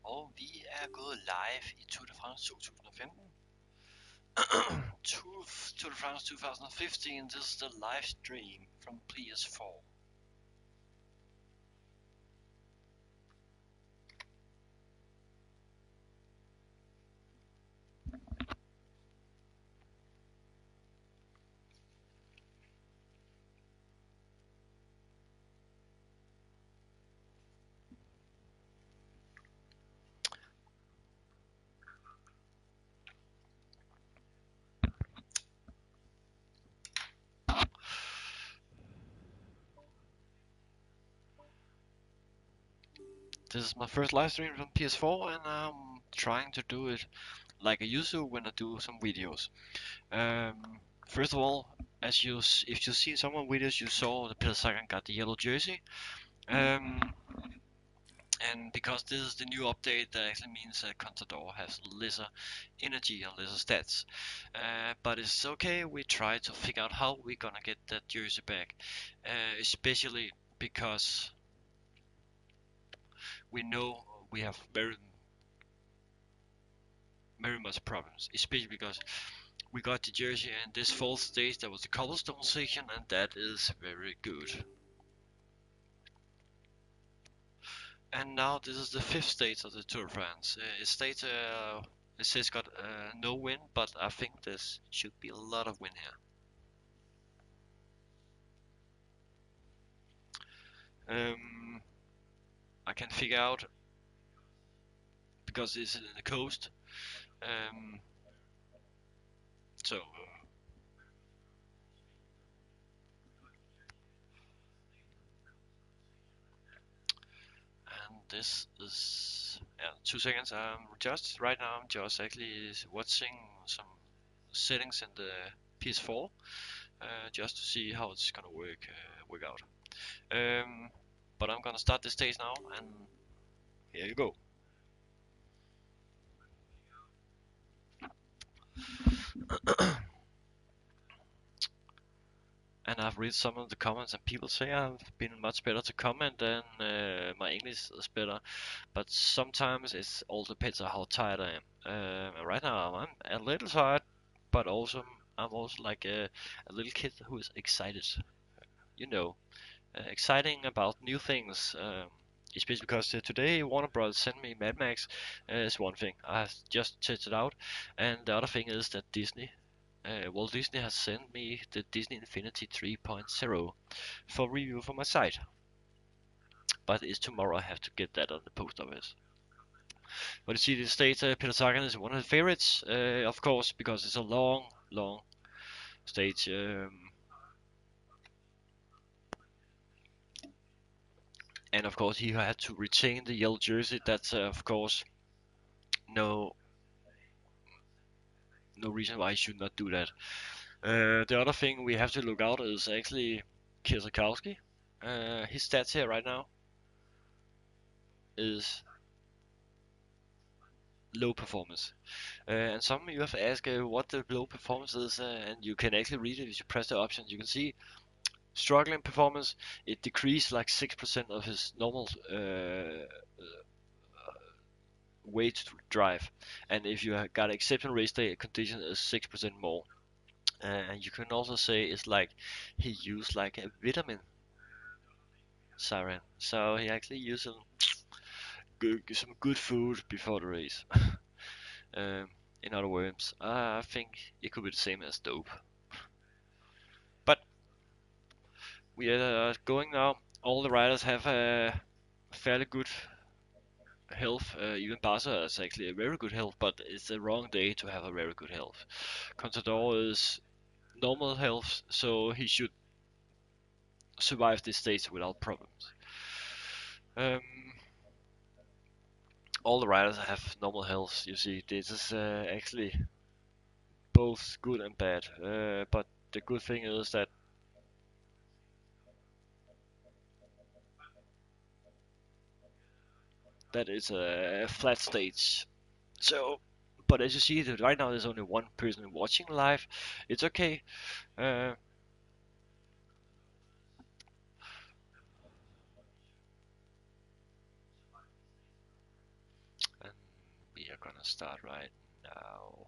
Og vi er gået live i Tour de France 2015. Tour de France 2015, this is the live stream from PS4. This is my first live stream from PS4 and I'm trying to do it like I used to when I do some videos. First of all, if you see some of the videos you saw, the Peter Sagan got the yellow jersey. And because this is the new update, that actually means that Contador has lesser energy and lesser stats. But it's okay, we try to figure out how we're gonna get that jersey back. Especially because we know we have very much problems. Especially because we got the jersey and this fourth stage that was the cobblestone section, and that is very good. And now this is the fifth stage of the Tour de France. It says got no win, but I think this should be a lot of win here. I can figure out because it's in the coast. So and this is 2 seconds. Just right now I'm just actually watching some settings in the PS4 just to see how it's gonna work out. But I'm gonna start this stage now, and here you go. And I've read some of the comments, and people say I've been much better to comment, and my English is better. But sometimes it all depends on how tired I am. Right now I'm a little tired, but also I'm also like a little kid who is excited. You know, exciting about new things. Especially because today Warner Bros. Sent me Mad Max is one thing. I just tested it out, and the other thing is that Walt Disney has sent me the Disney Infinity 3.0 for review for my site. But it's tomorrow I have to get that on the post office. But you see, the stage Peter Sagan is one of the favorites, of course, because it's a long stage. And of course, he had to retain the yellow jersey. That's of course no reason why he should not do that. The other thing we have to look out is actually Kierzakowski. His stats here right now is low performance. And some of you have asked what the low performance is, and you can actually read it if you press the options. You can see struggling performance, it decreased like 6% of his normal way to drive. And if you got exceptional race day condition is 6% more. And you can also say it's like he used like a vitamin siren. So he actually used some good food before the race. In other words, I think it could be the same as dope. But we are going now. All the riders have a fairly good health. Even Barca is actually a very good health, but it's the wrong day to have a very good health. Contador is normal health, so he should survive this stage without problems. All the riders have normal health. You see, this is actually both good and bad. But the good thing is that it's a flat stage. So, but as you see, right now there's only one person watching live. It's okay. Uh, gonna start right now.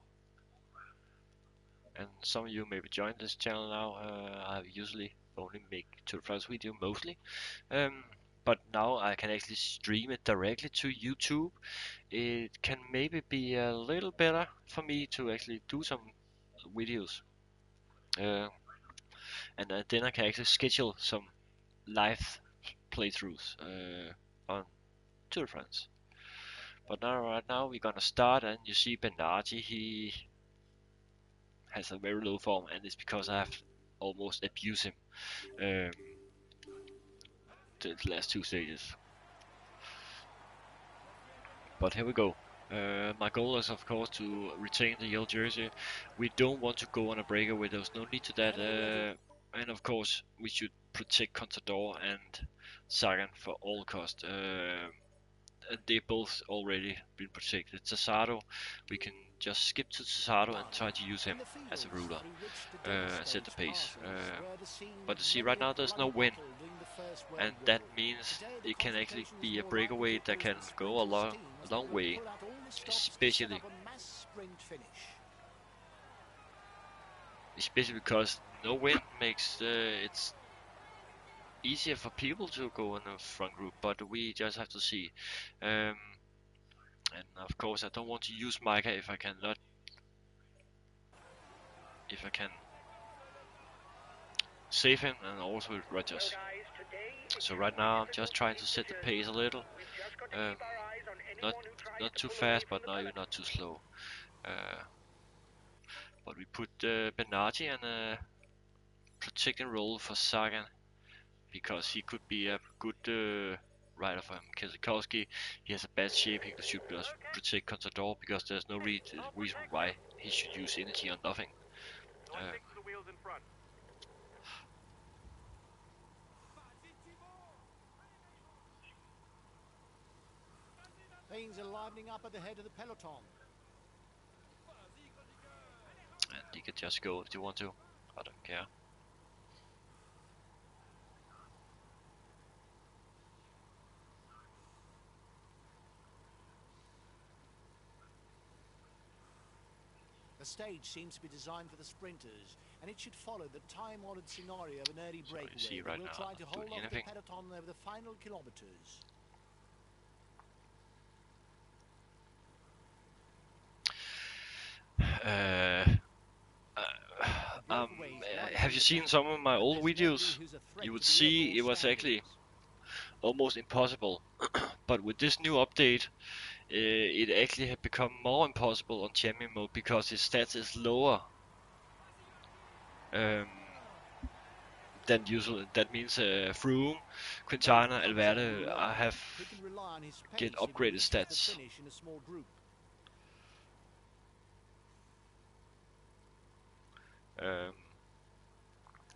And some of you maybe joined this channel now. I usually only make Tour de France video mostly, but now I can actually stream it directly to YouTube. It can maybe be a little better for me to actually do some videos, and then I can actually schedule some live playthroughs on Tour de France. But now, right now, we're gonna start, and you see Bernardi, he has a very low form, and it's because I have almost abused him the last two stages. But here we go. My goal is of course to retain the yellow jersey. We don't want to go on a breakaway, there's no need to that. And of course we should protect Contador and Sagan for all cost. And they both already been protected. Cesaro, we can just skip to Cesaro and try to use him as a ruler and set the pace. But you see right now there's no win, and that means it can actually be a breakaway that can go a long way, especially because no win makes it's easier for people to go in a front group, but we just have to see. And of course I don't want to use Micah if I can save him, and also with Rodgers. So right now I'm just trying to set the pace a little, not too fast, but not too slow. But we put Bernardi in a protecting role for Sagan, because he could be a good rider for him. Keselowski, he has a bad shape, he should just protect Contador, because there's no reason why he should use energy on nothing. Things are livening up at the head of the peloton. And he can just go if you want to. I don't care. The stage seems to be designed for the sprinters, and it should follow the time-honored scenario of an early breakaway. So you see right we'll now, try to hold off anything. the peloton over the final kilometers. Have you seen some of my old videos? You would see it was actually almost impossible. But with this new update, it actually had become more impossible on champion mode, because his stats is lower than usual. That means Froome, Quintana, Alverde get upgraded stats.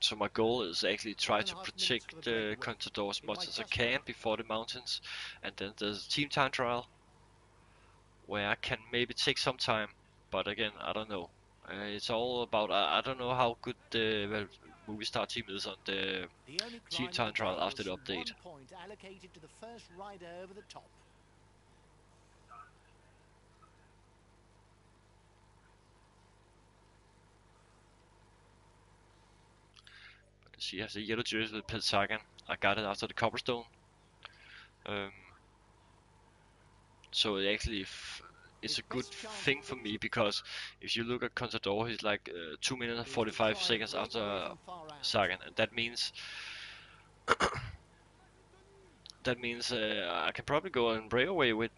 So my goal is actually try to protect Contador as much as I can before the mountains, and then there's a team time trial where I can maybe take some time, but again I don't know. It's all about I don't know how good the Movistar team is on the team time trial after the update. She has a yellow jersey with Sagan. I got it after the cobblestone. So it actually it's a good thing for me, because if you look at Contador, he's like 2 minutes and 45 seconds after Sagan, and that means I can probably go and breakaway with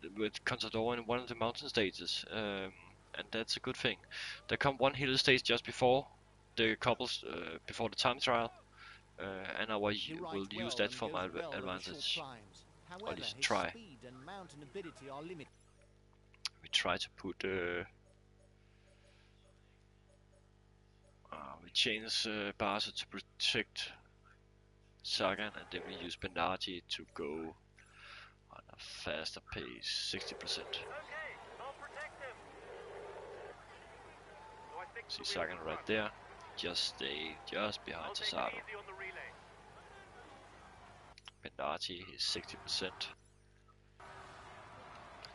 Contador in one of the mountain stages, and that's a good thing. There come one hill stage just before the couples, before the time trial. And I will use that for my advantage. Or at least try. We try to put we change Barca to protect Sagan, and then we use Bernardi to go on a faster pace, 60%. See Sagan right there. Just stay just behind Cesaro. Bernardi is 60%.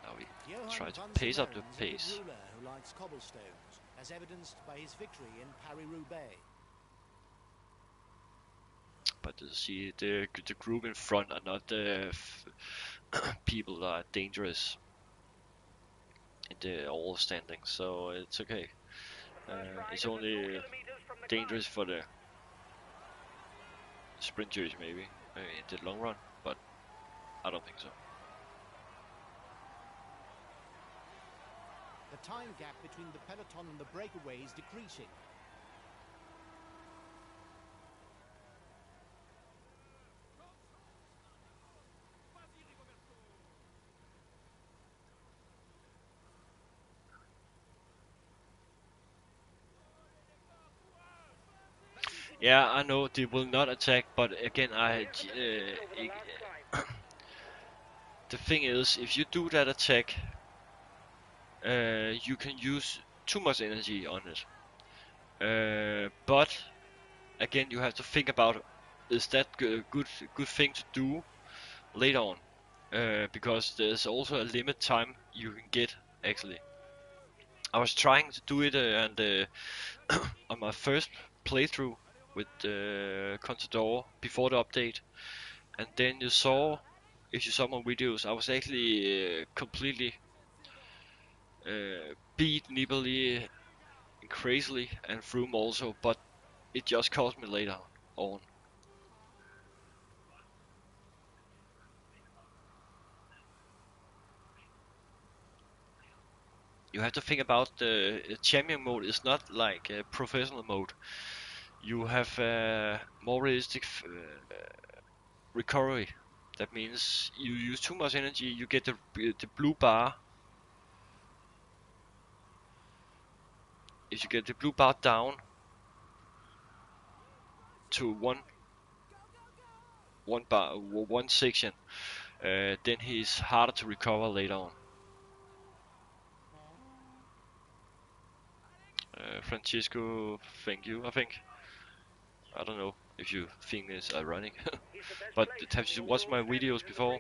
Now we Johann try to van pace up the Zemeron's a good pace. ruler who likes cobblestones, as evidenced by his victory in Paris-Roubaix. But you see, the group in front are not the people that are dangerous in the all standings, so it's okay. It's only dangerous for the sprinters maybe in the long run, but I don't think so. The time gap between the peloton and the breakaway is decreasing. Yeah, I know they will not attack, but again, the thing is, if you do that attack, you can use too much energy on it. But again, you have to think about, is that good thing to do later on? Because there's also a limit time you can get actually. I was trying to do it and on my first playthrough with Contador before the update, and then you saw, if you saw my videos, I was actually completely beat Nibali crazily and Froome also, but it just cost me later on. You have to think about the champion mode is not like a professional mode. You have more realistic recovery. That means you use too much energy, you get the blue bar. If you get the blue bar down to one section, then he's harder to recover later on. Francisco, thank you. I don't know if you think it's ironic, but have you watched my videos before?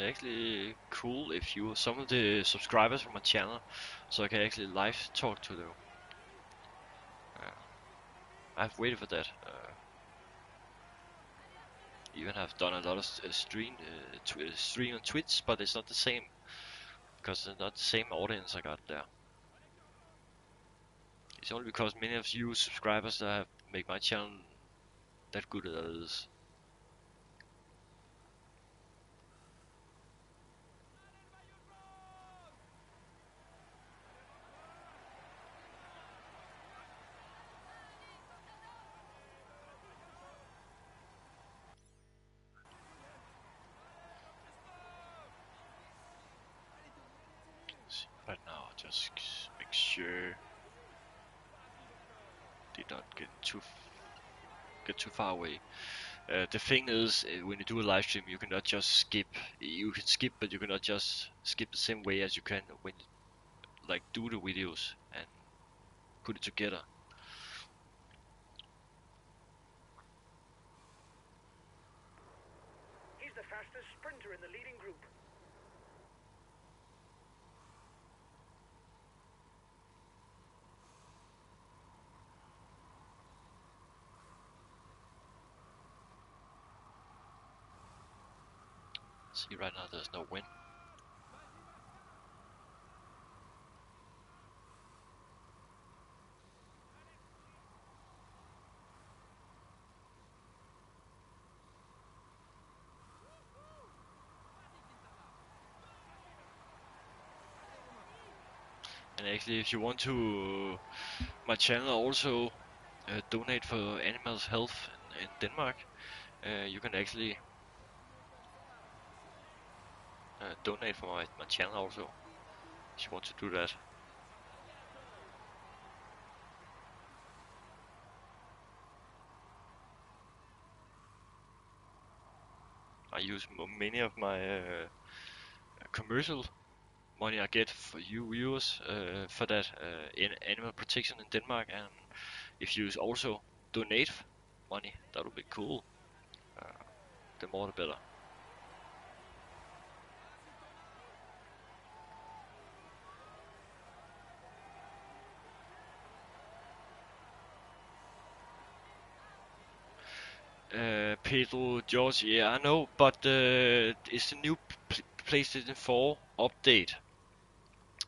Actually cool if you some of the subscribers from my channel, so I can actually live talk to them. I've waited for that. Even have done a lot of stream on Twitch, but it's not the same because it's not the same audience I got there. It's only because many of you subscribers that have made my channel that good as it is. Right now, just make sure they don't get too far away. The thing is, when you do a live stream, you cannot just skip. You can skip, but you cannot just skip the same way as you can when you like do the videos and put it together. He's the fastest sprinter in the leading group. See, right now there's no win. And actually, if you want to, my channel also donate for animals' health in Denmark. You can actually donate for my channel also, if you want to do that. I use many of my commercial money I get for you viewers for that in animal protection in Denmark, and if you also donate money, that would be cool. The more the better. Pedro George, yeah, I know, but it's the new PlayStation 4 update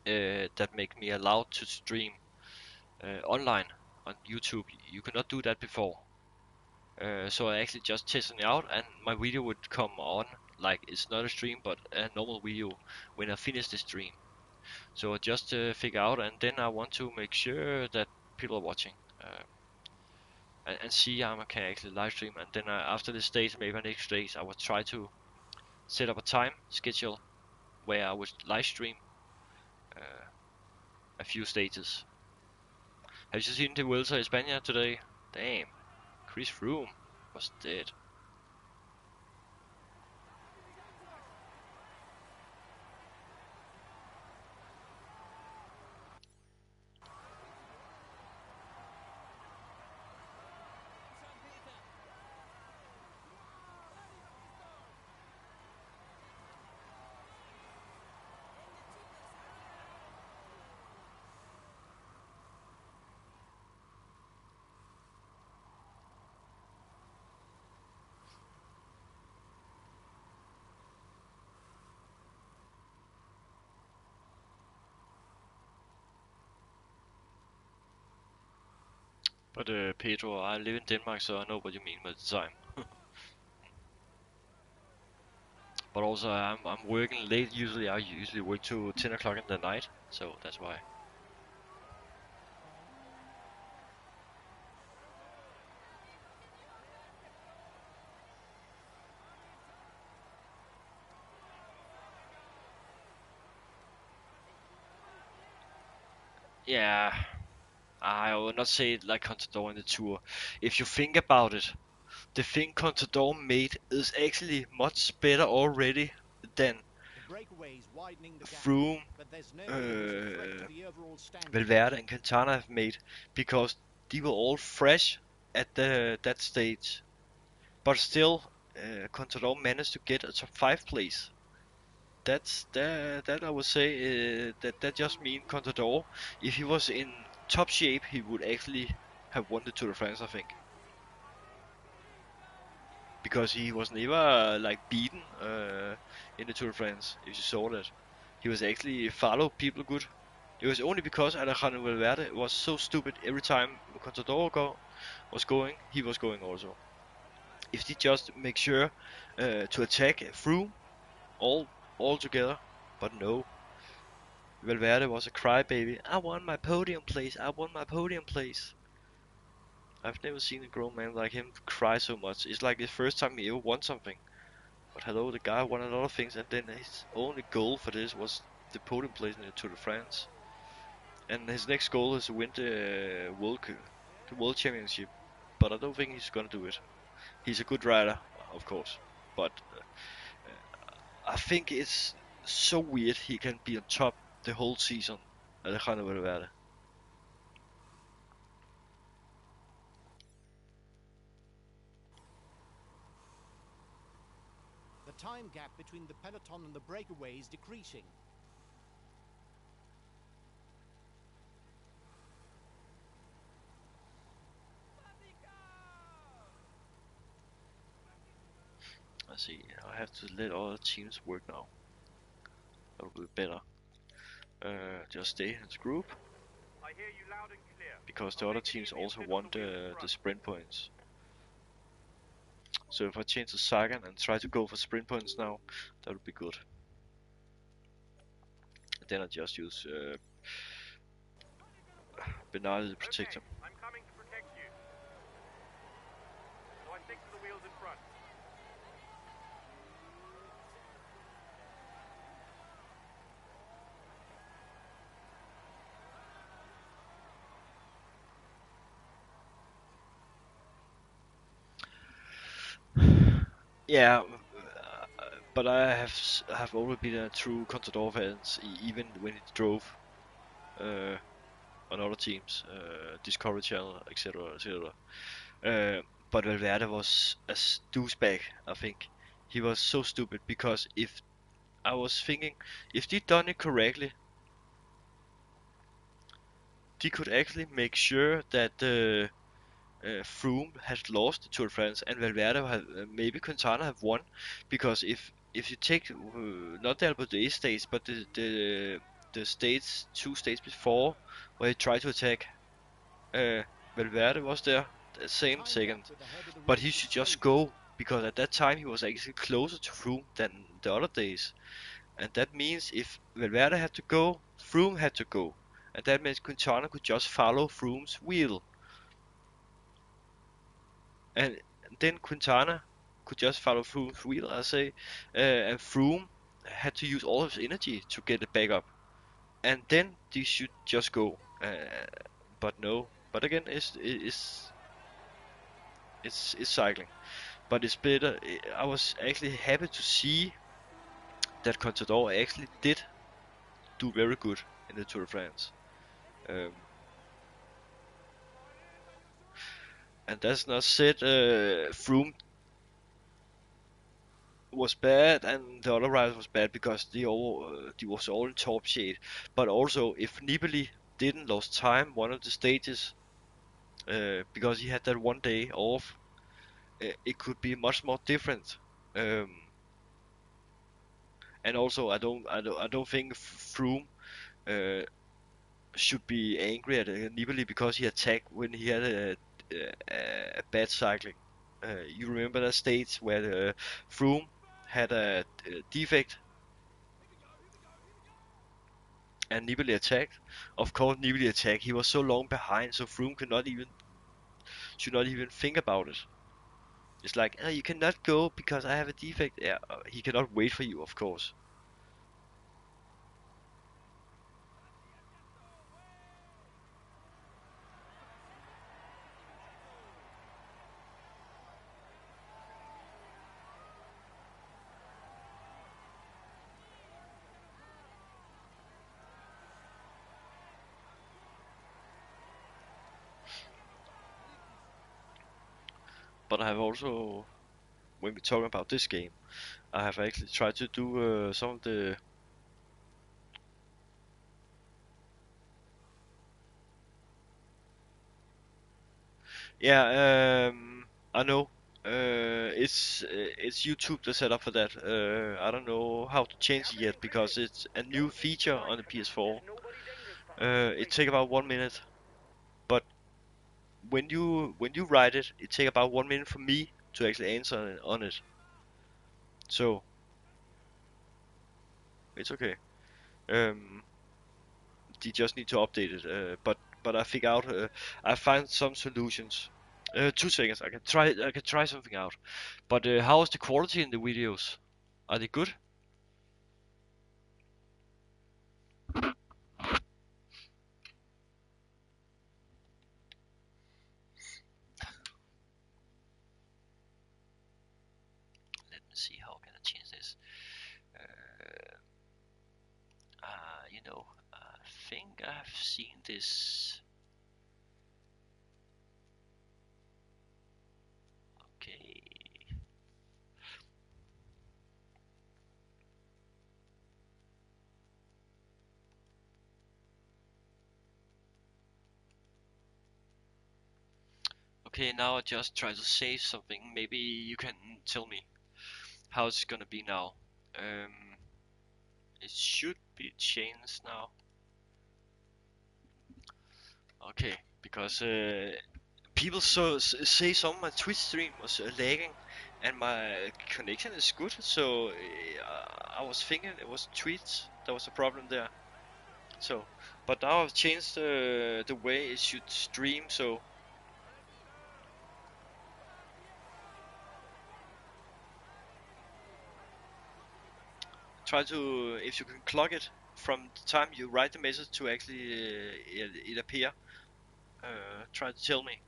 that make me allowed to stream online on YouTube. You cannot do that before. So I actually just testing it out, and my video would come on like it's not a stream but a normal video when I finish the stream. So I just figure out, and then I want to make sure that people are watching. And see I can actually live stream, and then after this days, maybe next days, I will try to set up a time schedule where I would live stream a few stages. Have you seen the Vuelta a España today? Damn, Chris Froome was dead. But Pedro, I live in Denmark, so I know what you mean by the time. But also I'm working late. Usually I usually work to 10 o'clock in the night, so that's why. Yeah, I will not say it like Contador in the Tour. If you think about it, the thing Contador made is actually much better already than Froome, Valverde and Quintana have made, because they were all fresh at that stage. But still, Contador managed to get a top 5 place. That I would say that just mean Contador. If he was in top shape, he would actually have won the Tour de France, I think, because he was never like beaten in the Tour de France. If you saw that, he was actually follow people good. It was only because Alejandro Valverde was so stupid. Every time Contador was going, he was going also. If they just make sure to attack through all together, but no. Valverde was a crybaby. I want my podium place. I want my podium place. I've never seen a grown man like him cry so much. It's like the first time he ever won something. But hello, the guy won a lot of things, and then his only goal for this was the podium place in the Tour de France. And his next goal is to win the World Championship. But I don't think he's gonna do it. He's a good rider, of course, but I think it's so weird he can be on top the whole season, Alejandro Valverde. The time gap between the peloton and the breakaway is decreasing. Let's see, I have to let all the teams work now. That will be better. Just stay in the group, I hear you loud and clear. because the other teams also want the sprint points. So if I change to Sagan and try to go for sprint points now, that would be good. And then I just use Bernardi to protect him. I'm coming to protect you. So I stick to the wheels in front. Yeah, But I have always been a true Contador fan, even when it drove on other teams, Discovery Channel, etc., etc. But Valverde was a douchebag. I think he was so stupid because if I was thinking, if they done it correctly, they could actually make sure that Froome had lost the Tour de France and Valverde had maybe Quintana have won, because if you take not the Alpe d'Huez stage but the states 2 stages before where he tried to attack, Valverde was there the same second, but he should just go because at that time he was actually closer to Froome than the other days, and that means if Valverde had to go, Froome had to go, and that means Quintana could just follow Froome's wheel. And then Quintana could just follow Froome's wheel, I say, and Froome had to use all of his energy to get it back up, and then they should just go. But no. But again, it's cycling. But it's better. I was actually happy to see that Contador actually did do very good in the Tour de France. And that's not said Froome was bad and the other riders was bad because they was all in top shade. But also, if Nibali didn't lost time one of the stages, because he had that one day off, it could be much more different. And also, I don't think Froome should be angry at Nibali because he attacked when he had a bad cycling. You remember that stage where Froome had a defect and Nibali attacked? Of course, Nibali attacked. He was so long behind, so Froome should not even think about it. It's like, you cannot go because I have a defect. Yeah, he cannot wait for you, of course. But I have also, when we talk about this game, I have actually tried to do some of the yeah, I know. It's YouTube that set up for that. I don't know how to change it yet because it's a new feature on the PS4. It take about 1 minute, but when you write it, it take about 1 minute for me to actually answer on it. So it's okay. Um, they just need to update it. But I figure out. I find some solutions. 2 seconds. I can try. I can try something out. But how is the quality in the videos? Are they good? Let me see. How can I change this? Uh, I think I've seen this. Okay. Okay, now I just try to say something. Maybe you can tell me how it's gonna be now. It should be changed now. Okay, because people say some of my Twitch stream was lagging, and my connection is good. So I was thinking it was Twitch that was the problem there. So, but now I've changed the way it should stream. So try to, if you can clock it from the time you write the message to actually it appear. Try to tell me.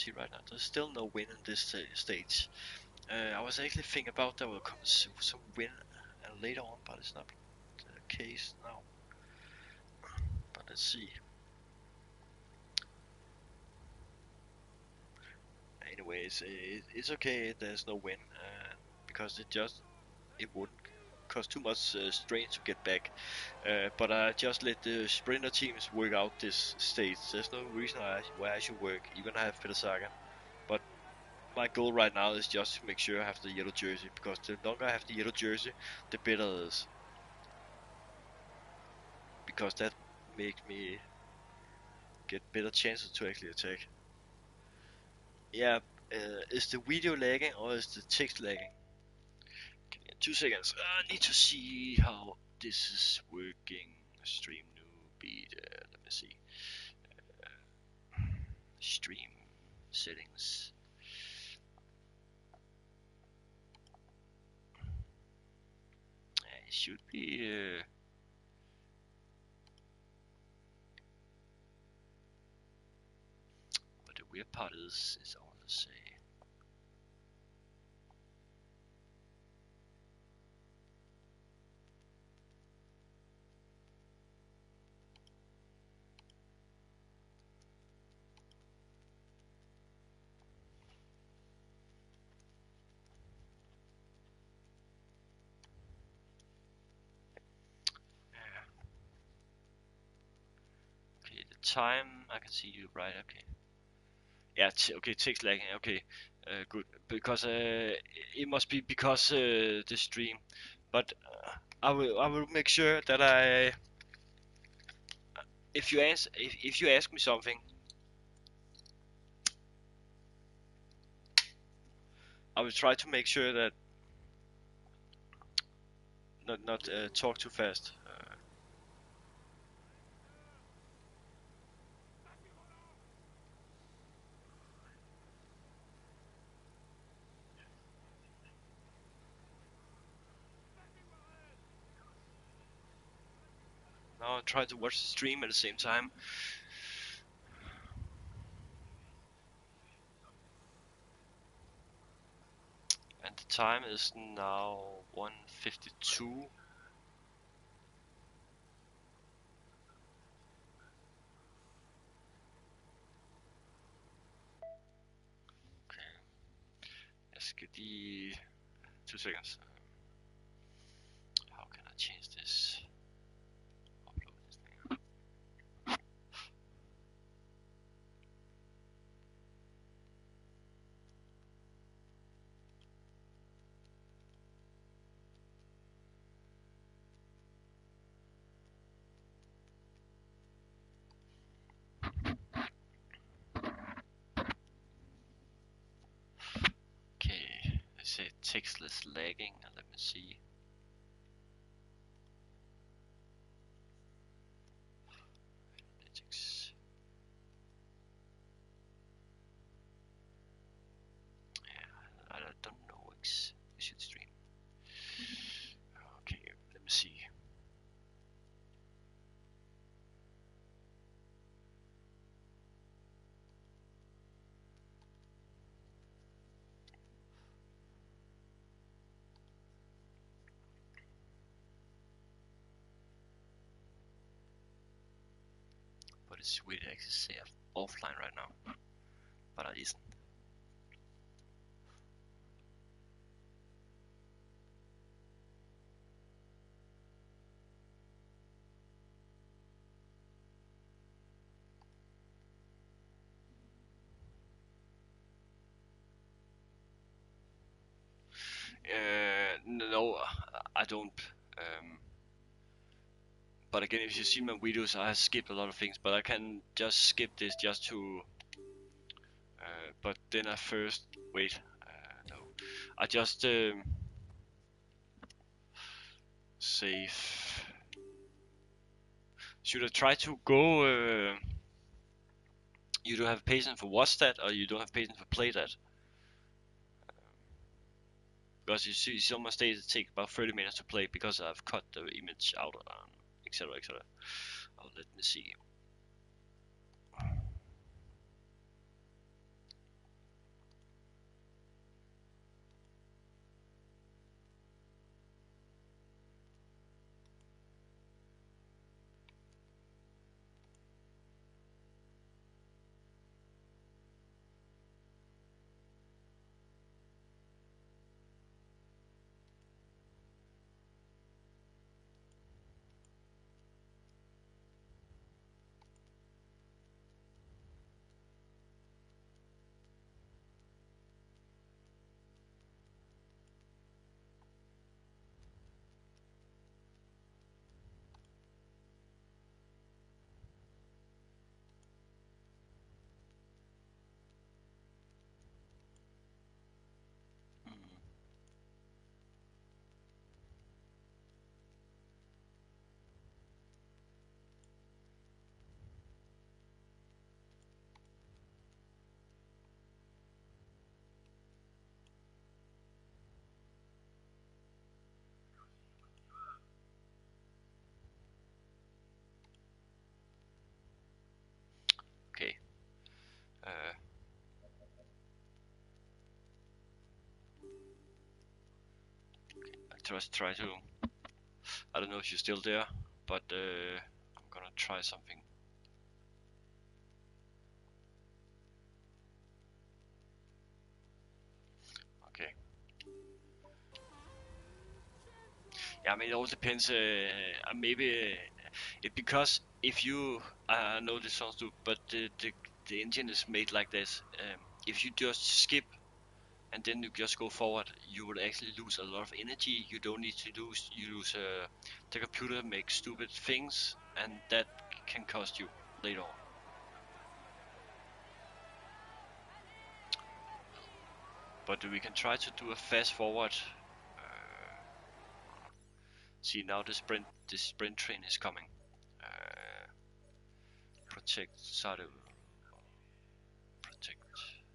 see right now. There's still no win in this stage. I was actually thinking about there will come some win later on, but it's not the case now. But let's see. Anyways, it's okay. There's no win because it wouldn't cost too much strain to get back. But I just let the sprinter teams work out this stage. There's no reason why I should work, even I have Peter Saga. But my goal right now is just to make sure I have the yellow jersey, because the longer I have the yellow jersey, the better it is. Because that makes me get better chances to actually attack. Yeah, is the video lagging or is the text lagging? 2 seconds. I need to see how this is working. Stream newbie. Let me see. Stream settings. It should be. But the weird part is all to say. Okay, the time I can see you right. Okay. Yeah, okay, text lagging. Okay, good. Because it must be because the stream. But I will make sure that if you ask me something, I will try to make sure that not talk too fast. Now I try to watch the stream at the same time. And the time is now 1:52. Okay. Let's get the 2 seconds. How can I change this? Upload this thing. Okay, they say textless lagging. Let me see. Analytics. Yeah, I don't know. We should stream. Okay, let me see. But it's weird to actually say offline right now. But I isn't. No, I don't. But again, if you see my videos, I have skipped a lot of things, but I can just skip this just to. But then I first wait. No, I just save. Should I try to go? You don't have patience for watch that, or you don't have patience for play that? Because you see some stages take about 30 minutes to play because I've cut the image out, etc. etc. Let me see. just try to. I don't know if you're still there, but I'm gonna try something. Okay. Yeah, I mean, it all depends. Maybe because if you, I know this sounds stupid, but the engine is made like this. If you just skip and then you just go forward, you will actually lose a lot of energy. You don't need to lose. You lose. The computer makes stupid things, and that can cost you later on. But we can try to do a fast forward. See, now the sprint train is coming. Protect Saru. Protect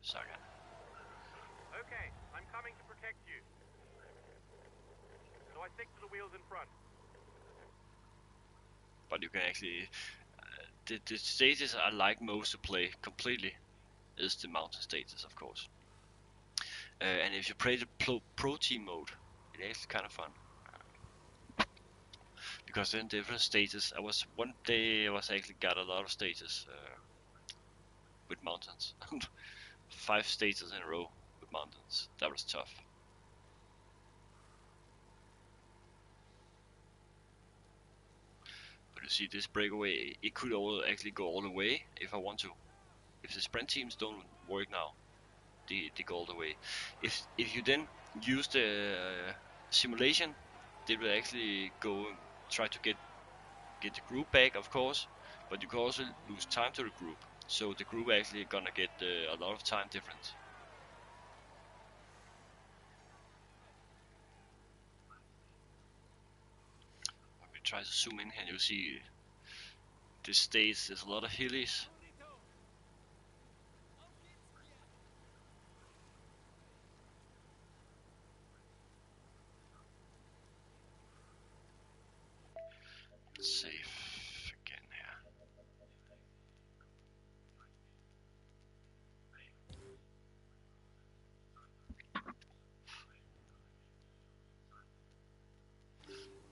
Saga. Okay, I'm coming to protect you. So I stick to the wheels in front. But you can actually the stages I like most to play completely is the mountain stages, of course. And if you play the pro team mode, it's actually kind of fun. Because then different stages. One day I was actually got a lot of stages with mountains. 5 stages in a row with mountains. That was tough. But you see, this breakaway, it could actually go all the way if I want to. If the sprint teams don't work now, they go all the way. If you then use the simulation, they will actually go and try to get the group back, of course, but you can also lose time to the group. So the group actually gonna get a lot of time difference. When we try to zoom in here, you see this stage. There's a lot of hillies. Save again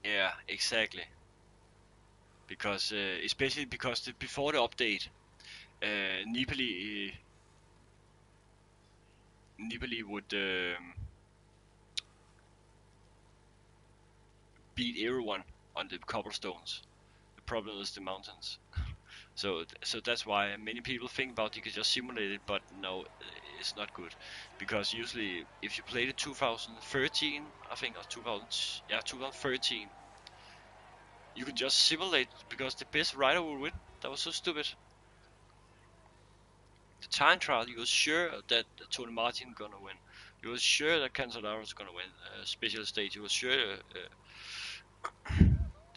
here. Yeah, exactly. Because especially because before the update, Nibali would beat everyone on the cobblestones. The problem is the mountains. So that's why many people think about you can just simulate it, but no, it's not good. Because usually, if you played it 2013, I think, or 2013, you could just simulate because the best rider will win. That was so stupid. The time trial, you were sure that Tony Martin gonna win. You were sure that Cancellara was gonna win. Special stage, you were sure.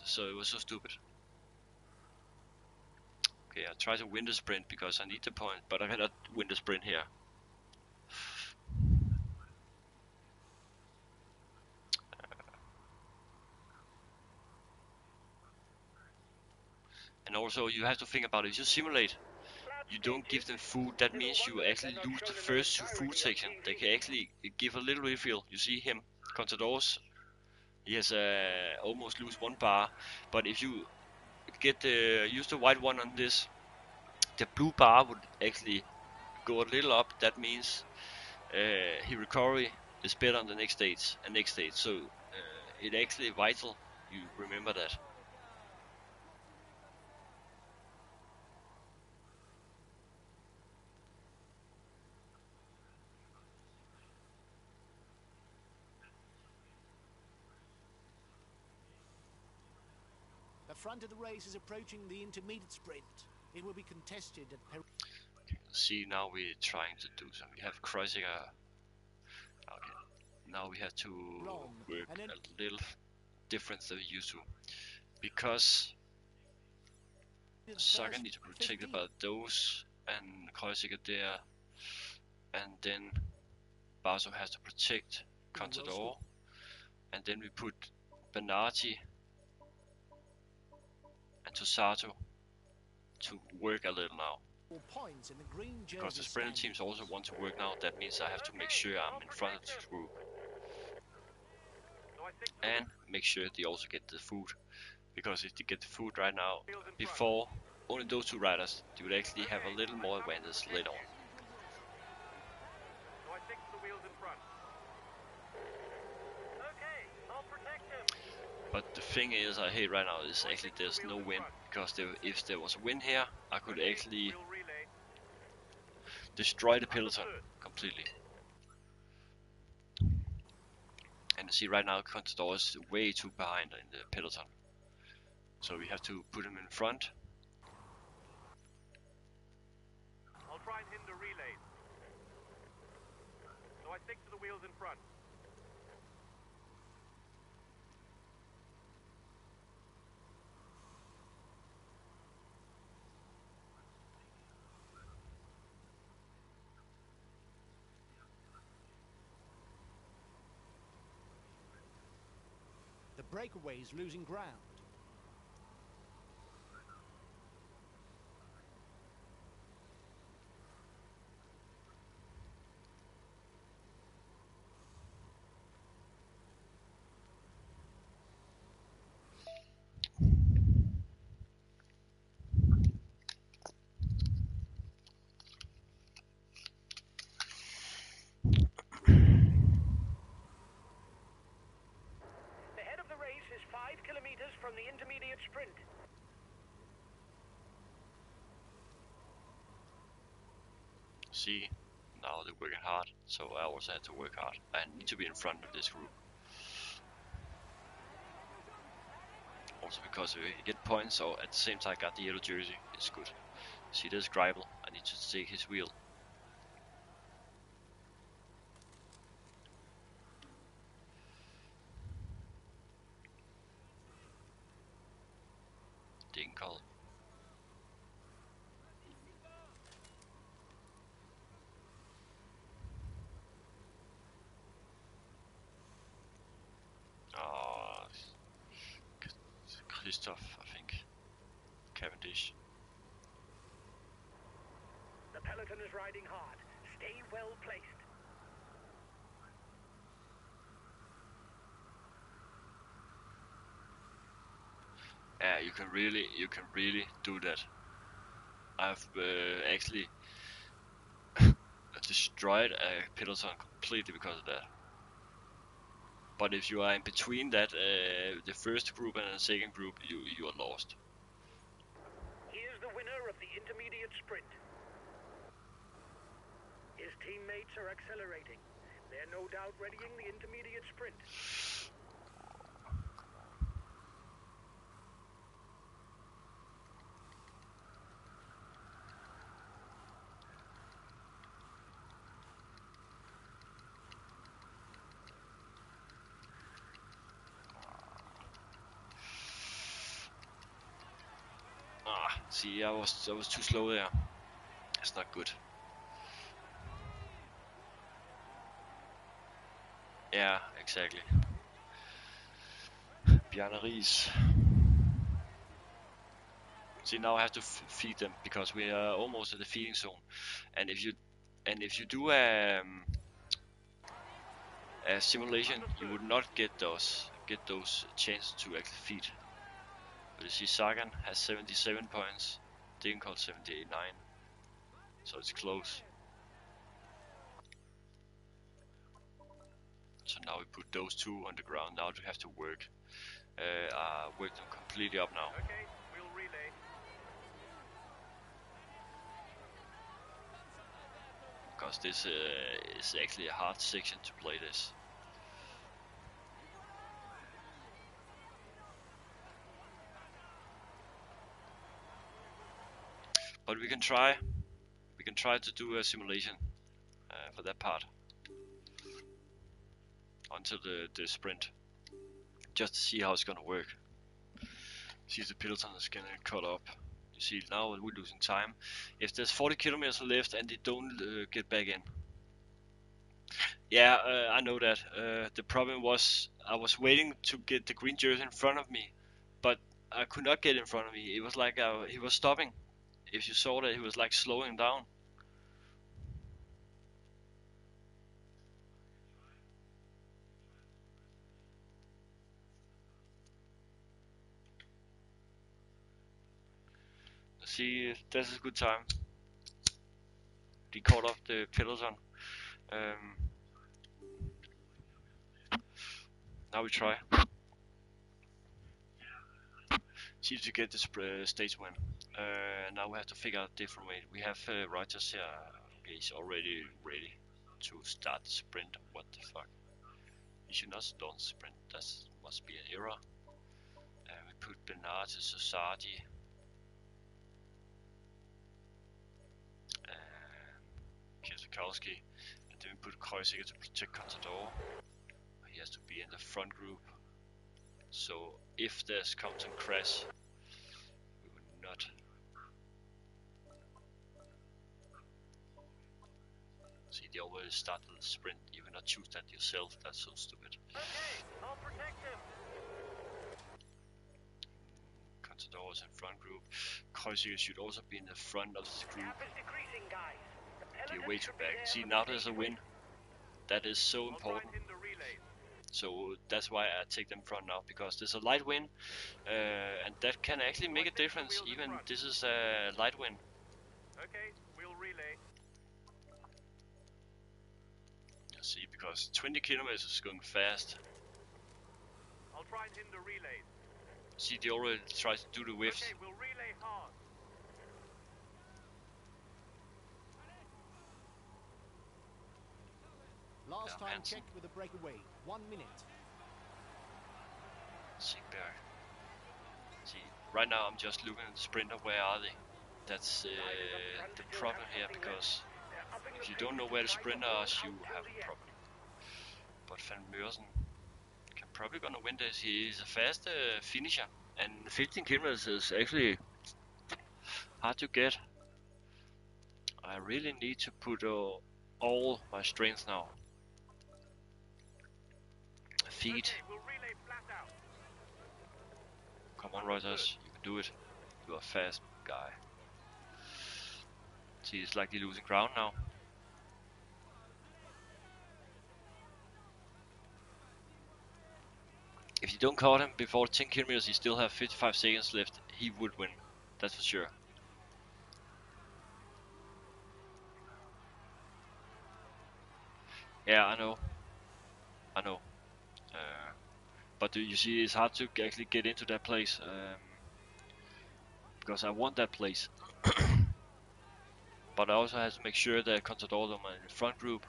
So it was so stupid. Okay, I try to win the sprint because I need the point, but I cannot win the sprint here. And also you have to think about it. If you simulate, you don't give them food, that means you actually lose the first 2 food section. They can actually give a little refill. You see him, Contadors, he has almost lose 1 bar. But if you get use the white one on this, the blue bar would actually go a little up. That means his recovery is better on the next stage and next stage. So it actually vital you remember that. The front of the race is approaching the intermediate sprint. It will be contested at See, now we're trying to do something. We have Kreuziger. Okay. Now we have to work a little different than we used to. Because Saga needs to be protected by those and Kreuziger there. And then Basso has to protect Contador. And then we put Bernardi and Tosato to work a little now. Because the sprint teams also want to work now, that means I have to make sure I'm in front of the group. So I and make sure they also get the food, because if they get the food right now before only those two riders, they would actually have a little more advantage later on. So I stick to the wheels in front. Okay, I'll protect him. But the thing is, I hate right now is actually there's no wind, because if there was a wind here, I could actually Wheel relay. destroy the peloton completely. And you see right now Contador is way too behind in the peloton, so we have to put him in front. I'll try and hinder relays. So I stick to the wheels in front. The breakaway is losing ground. The head of the race is 5 kilometers from the intermediate sprint. See, now they're working hard, so I also had to work hard. I need to be in front of this group. Also because we get points, so at the same time I got the yellow jersey, it's good. See, there's Greibel, I need to take his wheel. Dinkel. Christoph, I think. Cavendish. The peloton is riding hard. Stay well placed. Yeah, you can really do that. I've actually destroyed a peloton completely because of that. But if you are in between that, the first group and the second group, you are lost. Here's the winner of the intermediate sprint. His teammates are accelerating. They're no doubt readying the intermediate sprint. See, I was too slow there. It's not good. Yeah, exactly. Bjarne Ries. See, now I have to feed them because we are almost at the feeding zone. And if you do a simulation, you would not get those chances to actually feed. But you see, Sagan has 77 points, Dinkel 79, so it's close. So now we put those two on the ground. Now we have to work them completely up now. Okay, wheel relay. Because this is actually a hard section to play this. But we can try to do a simulation for that part until the sprint, just to see how it's gonna work. See if the peloton is gonna cut up. You see, now we're losing time. If there's 40 kilometers left and they don't get back in. Yeah, I know that. The problem was I was waiting to get the green jersey in front of me, but I could not get in front of me. It was like he was stopping. If you saw that, he was like slowing down. See, this is a good time. They caught off the peloton. Now we try. See if you get this stage win. Now we have to figure out a different way. We have Reuters here. Okay, he's already ready to start the sprint. What the fuck? He should not start the sprint. That must be an error. We put Bernard to Society. Kierzakowski. And then we put Kreuziger to protect Contador. He has to be in the front group. So if there's comes and crash, we will not. See, they always start the sprint. You will not choose that yourself. That's so stupid. Okay, I'll protect him. Contador is in front group. Kreuziger should also be in the front of the group. Gap is decreasing, guys. The They're peloton way too should be back. there See, for now the there's a stage win. That is so I'll try important. and hit the relays. So that's why I take them front now, because there's a light win, and that can actually make a difference. Even this is a light win. Okay, we'll relay. You see, because 20 kilometers is going fast. I'll try and hit the relays. See, they already try to do the whiffs. Okay, we'll relay hard. Last Yeah, time Hansen. checked with a breakaway. 1 minute. Sigberg. See, right now I'm just looking at the sprinter. Where are they? That's the problem here, because if you don't know where the sprinter is, you have a problem. But Van Mørsen can probably gonna win this. He is a fast finisher, and 15 kilometers is actually hard to get. I really need to put all my strength now. Feet. Okay, we'll relay flat out. Come on, Reuters, you can do it. You're a fast guy. See, it's like they're losing ground now. If you don't caught him before 10 kilometers, he still have 55 seconds left. He would win, that's for sure. Yeah, I know. But you see, it's hard to actually get into that place, because I want that place. But I also have to make sure that Contador is in the front group.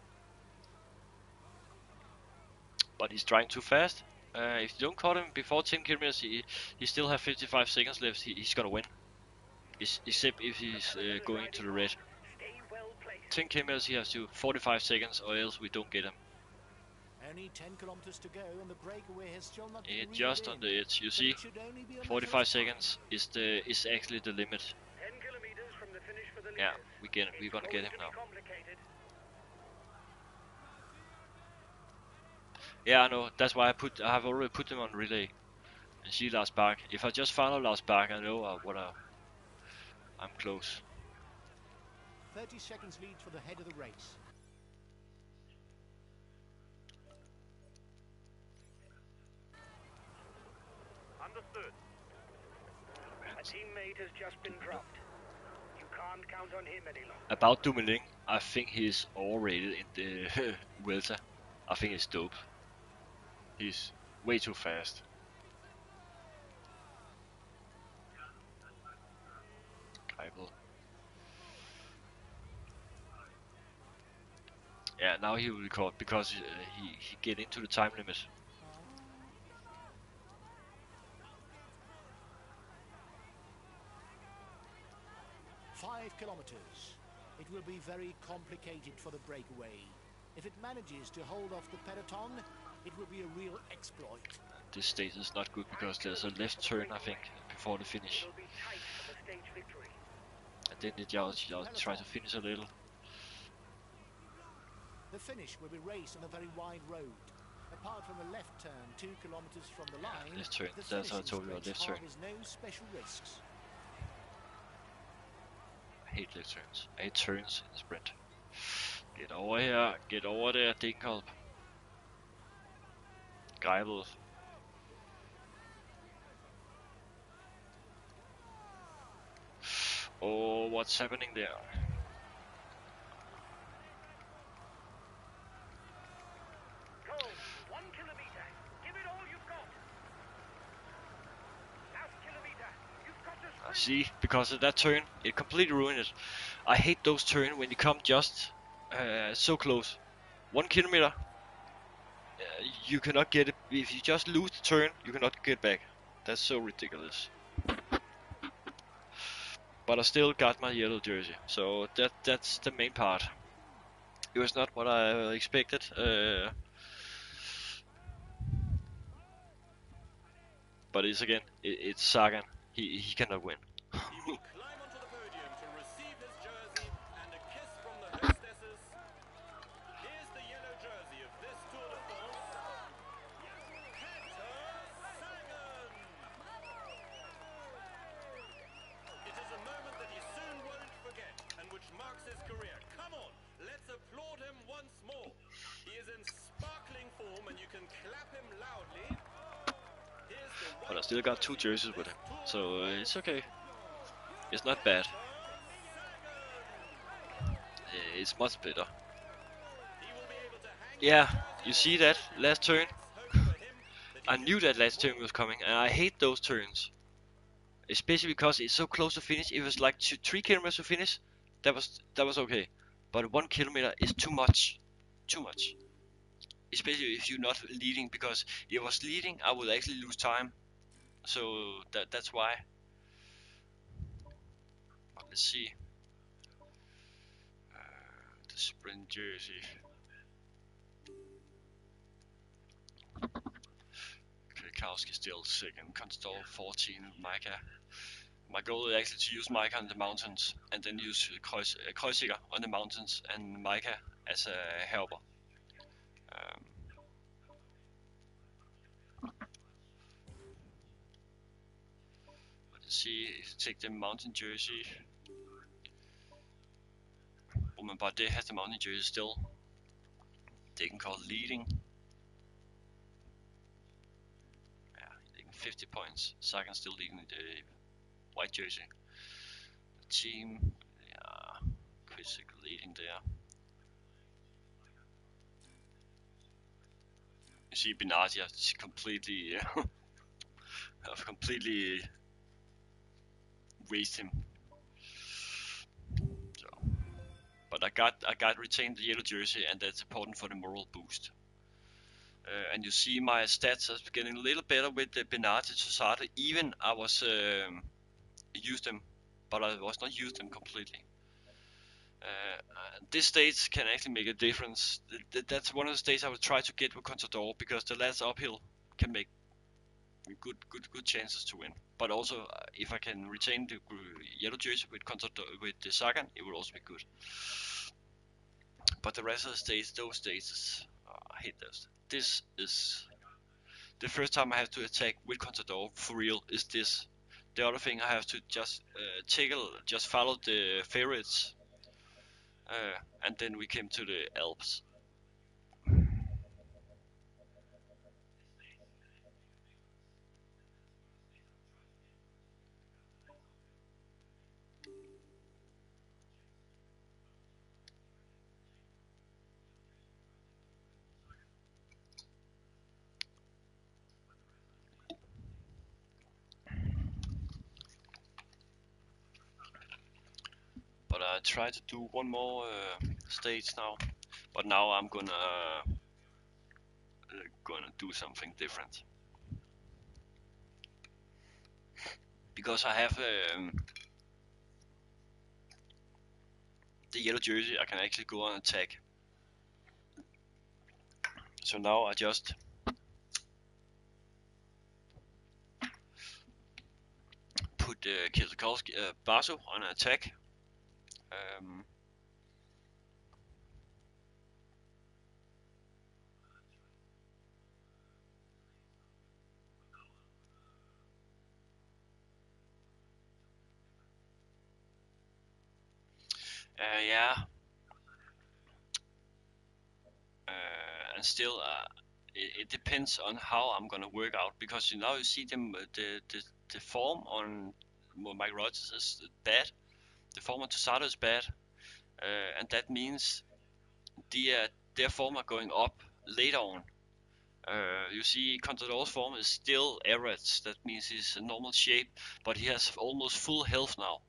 But he's trying too fast. If you don't caught him before 10 kilometers, he still have 55 seconds left. He's gonna win. Except if he's going to the red. Stay well placed. 10 kilometers, he has to 45 seconds, or else we don't get him. Only 10 kilometers to go, and the breakaway has still not been Just reeled on in. the edge, you But see. it should only be a matter of 45 time. seconds is actually the limit. 10 kilometers from the finish for the leaders. Yeah, we're It's gonna get him going to now. be complicated. Yeah, I know. That's why I have already put them on relay. And see Lars Bak. If I just follow Lars Bak, I know I'm close. 30 seconds lead for the head of the race. Understood. A teammate has just been dropped. You can't count on him any longer. About Dumoulin, I think he's overrated in the Vuelta. I think he's dope. He's way too fast. Keibel. Yeah, now he will record because he get into the time limit. 5 kilometers. It will be very complicated for the breakaway. If it manages to hold off the peloton, it will be a real exploit. This stage is not good because there's a left turn, I think, before the finish. Will be tight for the stage victory. And then they just try to finish a little. The finish will be raced on a very wide road. Apart from a left turn 2 kilometers from the line, left turn. the That's what I finishing told you about stretch left turn. harbors no special risks. I hate left turns. I hate turns in the sprint. Get over here. Get over there, Dinkelp. Geibel. Oh, what's happening there? Go, 1 kilometer. Give it all you've got. Last kilometer. You've got to sprint. See, because of that turn, it completely ruined it. I hate those turns when you come just so close. 1 kilometer, you cannot get it. If you just lose the turn, you cannot get back. That's so ridiculous. But I still got my yellow jersey, so that's the main part. It was not what I expected. But it's again, it's Sagan. He cannot win. He will climb onto the podium to receive his jersey and a kiss from the hostesses. Here's the yellow jersey of this Tour de France. Peter Sagan! It is a moment that he soon won't forget and which marks his career. Come on, let's applaud him once more. He is in sparkling form and you can clap him loudly. But I still got 2 jerseys with him, so it's okay. It's not bad. It's much better. Yeah, you see that last turn? I knew that last turn was coming, and I hate those turns. Especially because it's so close to finish. It was like 3 kilometers to finish. That was okay. But 1 kilometer is too much. Too much. Especially if you're not leading, because if I was leading, I would actually lose time. So that's why. But let's see. The sprint jersey. Kwiatkowski still second. Contador 14. Micah. My goal is actually to use Micah on the mountains, and then use Kreuziger on the mountains, and Micah as a helper. Let's see if you take the mountain jersey. Romain Bardet has the mountain jersey still. They can call leading. Yeah, taking 50 points. Sagan still leading the white jersey. The team, yeah, Kvitzik leading there. You see Benatia completely, have completely raised him. So, but I got retained the yellow jersey, and that's important for the moral boost. And you see my stats are getting a little better with the Benatia Tosado. Even I was used them, but I was not used them completely. This stage can actually make a difference. That's one of the stages I will try to get with Contador, because the last uphill can make good chances to win. But also, if I can retain the yellow jersey with Contador, with the Sagan, it will also be good. But the rest of the stages, those stages, I hate those. This is the first time I have to attack with Contador for real. Is this? The other thing I have to just just follow the favorites, and then we came to the Alps. But I try to do one more stage now. But now I'm gonna do something different, because I have the yellow jersey. I can actually go on attack. So now I just put Kwiatkowski, Barso on attack. Yeah. And still, it depends on how I'm gonna work out, because you see them the form on Mike Rogers is bad, the form on Tosado is bad, and that means their form are going up later on. You see Contador's form is still average, that means he's a normal shape, but he has almost full health now.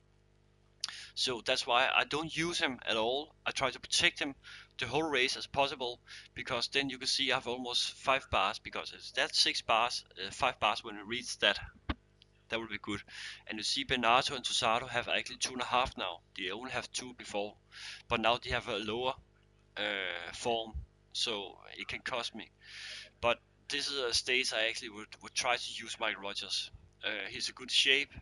So that's why I don't use him at all. I try to protect him the whole race as possible, because then you can see I have almost 5 bars, because it's that 6 bars, 5 bars when we reach that. That will be good. And you see Bernardo and Tosado have actually 2.5 now. They only have 2 before, but now they have a lower form, so it can cost me. But this is a stage I actually would try to use Mike Rogers. He's a good shape.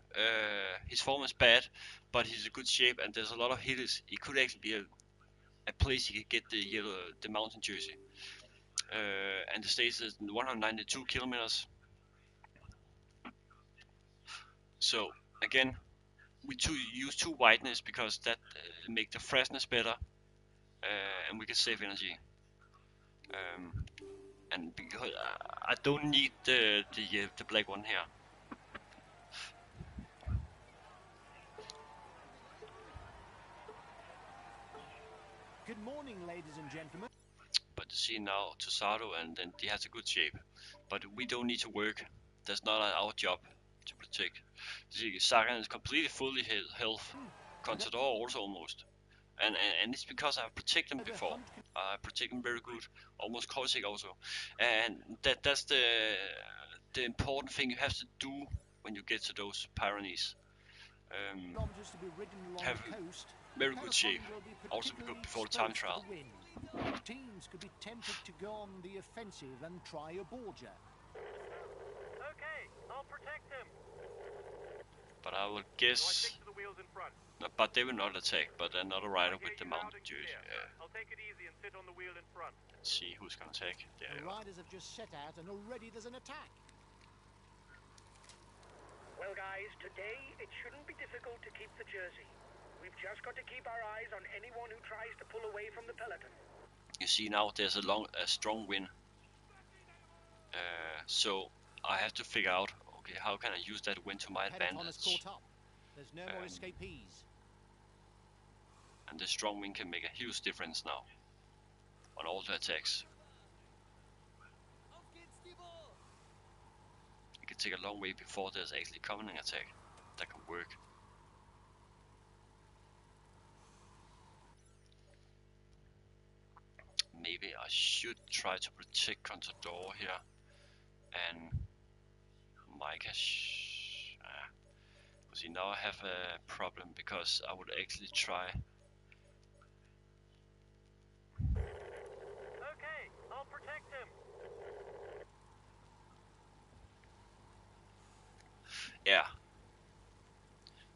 His form is bad, but he's a good shape, and there's a lot of hills. It could actually be a place he could get the mountain jersey. And the stage is 192 kilometers. So again, we use 2 whiteness because that make the freshness better, and we can save energy. And because I don't need the black one here. Good morning, ladies and gentlemen. But you see now Tosado, and then he has a good shape. But we don't need to work. That's not our job to protect. You see, Sagan is completely fully health. Contador also almost. And it's because I've protected him before. I protect him very good. Almost Corsic also. And that's the important thing you have to do when you get to those Pyrenees. Have very good shape. Also before the time trial. Teams could be tempted to go on the offensive and try a Borgia. Okay, I'll protect him. But I will So I guess, stick to the wheels in front. but they will not attack. But another rider with the Engage mountain loud and jersey. clear. I'll take it easy and sit on the wheel in front. Let's see who's gonna attack. There The you go. riders have just set out and already there's an attack. Well, guys, today it shouldn't be difficult to keep the jersey. We've just got to keep our eyes on anyone who tries to pull away from the peloton. You see now there's a strong wind. So I have to figure out, okay, how can I use that wind to my Peloton has advantage? caught up. There's no more escapees. And the strong wind can make a huge difference now on all the attacks. It can take a long way before there's actually coming an attack that can work. Maybe I should try to protect Contador here, and Micah. See, now I have a problem because I would actually try. Okay, I'll protect him. Yeah.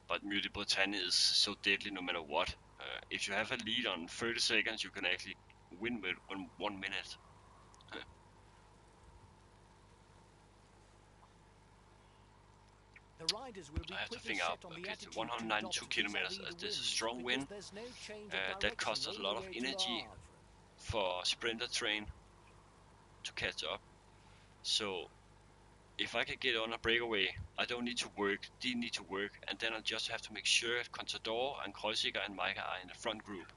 But Muti Britannia is so deadly no matter what. If you have a lead on 30 seconds, you can actually win with 1 minute. The riders will be I have to quickly think out. set on the Okay, it's attitude 192 to adopt kilometers. vis-a-vis the There's a wind, strong because wind. there's no change of That direction costs us a all lot the of way to energy Havre. for sprinter train to catch up. So if I can get on a breakaway, I don't need to work, they need to work, and then I just have to make sure Contador and Kreuziger and Micah are in the front group.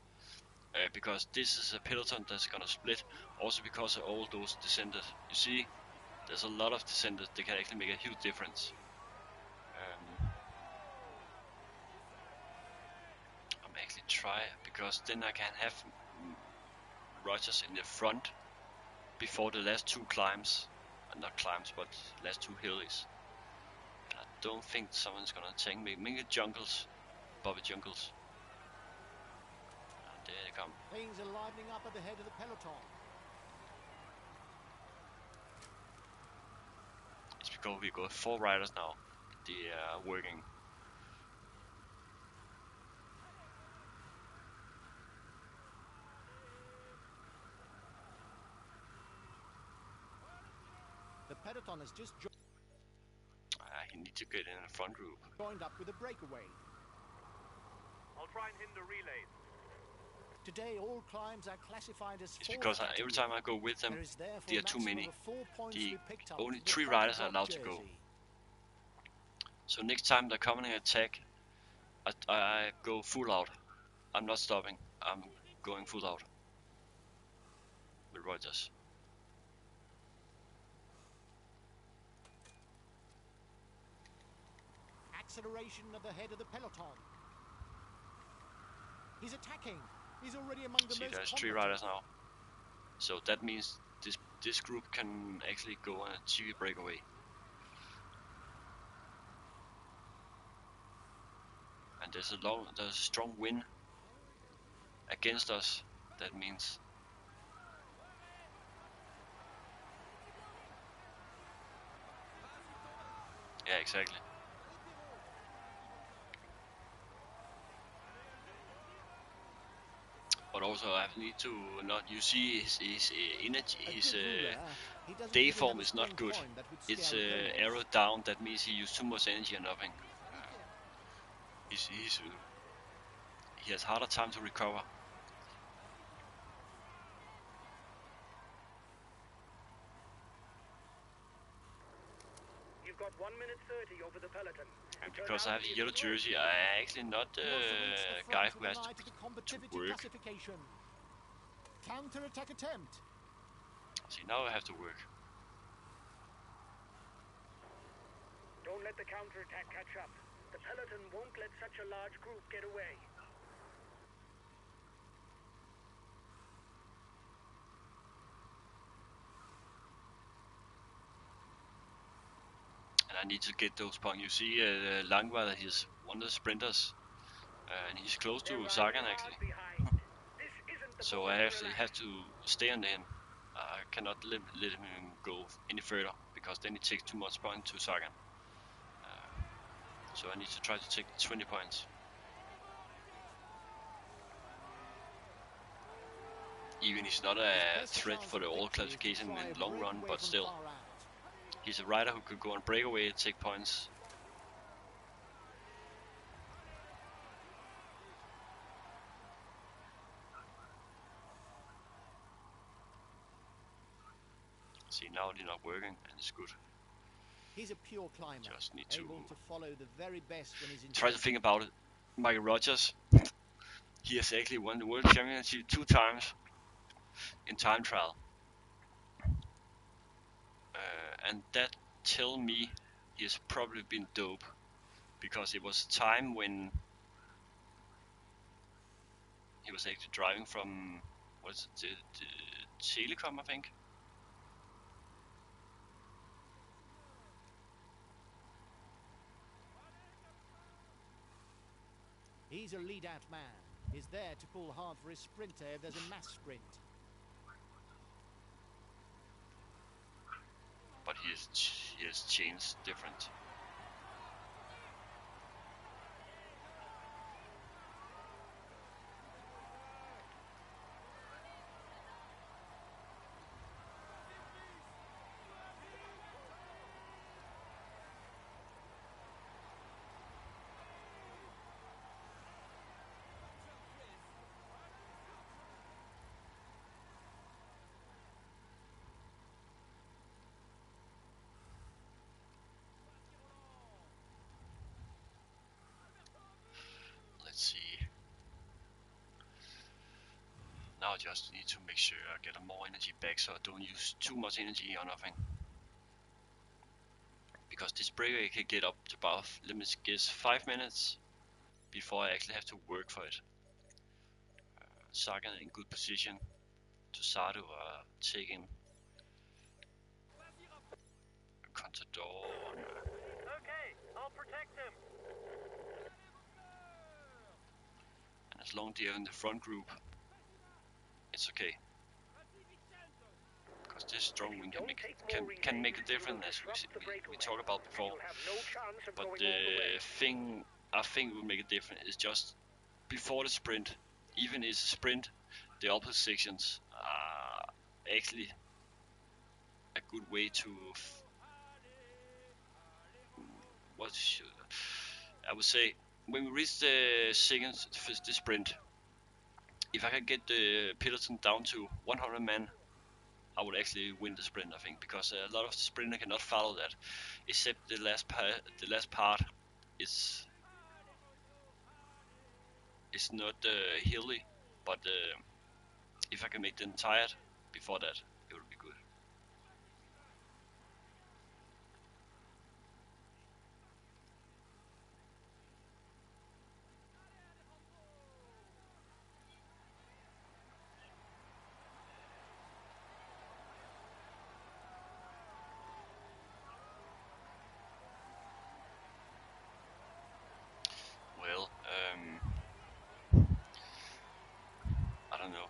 Because this is a peloton that's gonna split, also because of all those descenders. You see, there's a lot of descenders that can actually make a huge difference. I'm actually try, because then I can have Rogers in the front before the last 2 climbs. Not climbs, but last 2 hills. I don't think someone's gonna attack me. Maybe Jungles, Bobby Jungles. And there they come. Things are livening up at the head of the peloton. It's because we got 4 riders now. They are working. The peloton has just He needs to get in the front group. joined up with a breakaway. I'll try and hinder relays. Today, all climbs are classified as It's 4 because every categories. time I go with them, There is therefore they are a too maximum many. of 4 points The to be picked up only for the 3 front riders are top allowed to go. jersey. So next time they're coming and attack, I go full out. I'm not stopping. I'm going full out with Rogers. Acceleration of the head of the peloton. He's attacking. He's already among the See, most there's 3 competent. riders now. So that means this group can actually go on a TV breakaway. And there's a strong wind against us. That means yeah, exactly. But also I need to not. You see his energy, his day form is not good. It's arrow down. That means he used too much energy and nothing. He has harder time to recover. You've got 1 minute 30 over the peloton. And because I have the yellow jersey, I actually not the guy who has to work. Counter-attack attempt. See, now I have to work. Don't let the counter-attack catch up. The peloton won't let such a large group get away. And I need to get those points. You see, Langweiler, he's one of the sprinters, and he's close to Sagan actually. So I actually have to stay on him. I cannot let him go any further because then it takes too much point to Sagan. So I need to try to take 20 points. Even he's not a threat for the all classification in the long run, but still. He's a rider who could go on breakaway and take points. See, now they're not working and it's good. He's a pure climber. Just need to able to follow the very best when he's in try to think about it. Michael Rogers, he has actually won the World Championship 2 times in time trial. And that tell me he has probably been dope, because it was a time when he was actually driving from, what is it, the Telecom, I think. He's a lead-out man. He's there to pull hard for his sprinter if there's a mass sprint. But he has changed different. Let's see. Now I just need to make sure I get more energy back, so I don't use too much energy on nothing. Because this breakaway can get up to about, let me guess, 5 minutes before I actually have to work for it. Sagan in good position. Tosado taking Contador. Okay, I'll protect him. And as long as they're in the front group, it's okay. Because this strong wind can make a difference, as we talked about before. But the thing I think will make a difference is just before the sprint. Even is a sprint, the opposite sections are actually a good way to I would say, when we reach the second the sprint, if I can get the peloton down to 100 men, I would actually win the sprint, I think, because a lot of the sprinter cannot follow that, except the last part is it's not hilly, but if I can make them tired before that, it would be good. Well, I don't know.